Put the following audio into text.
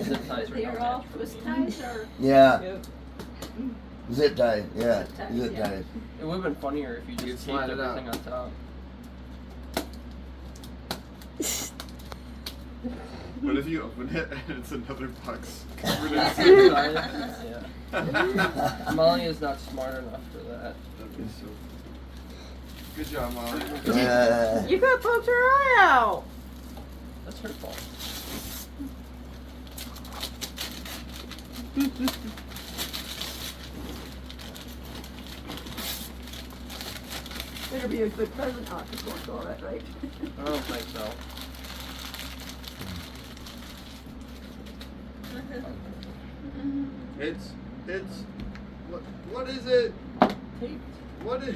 zip ties are They no are all match for twist me. ties or Yeah, Yep. zip ties. Yeah, Zip ties, zip yeah. ties. It would have been funnier if you You just slide taped it up. everything on top. What if you open it and it's another box covered in Zip zip ties, ties? yeah. Molly is not smart enough for that. That'd be so. Good job, Molly. You could have poked her eye out. That's her fault. better be a good present not to go all that, right? I don't think so. It's what is it? Tape. What is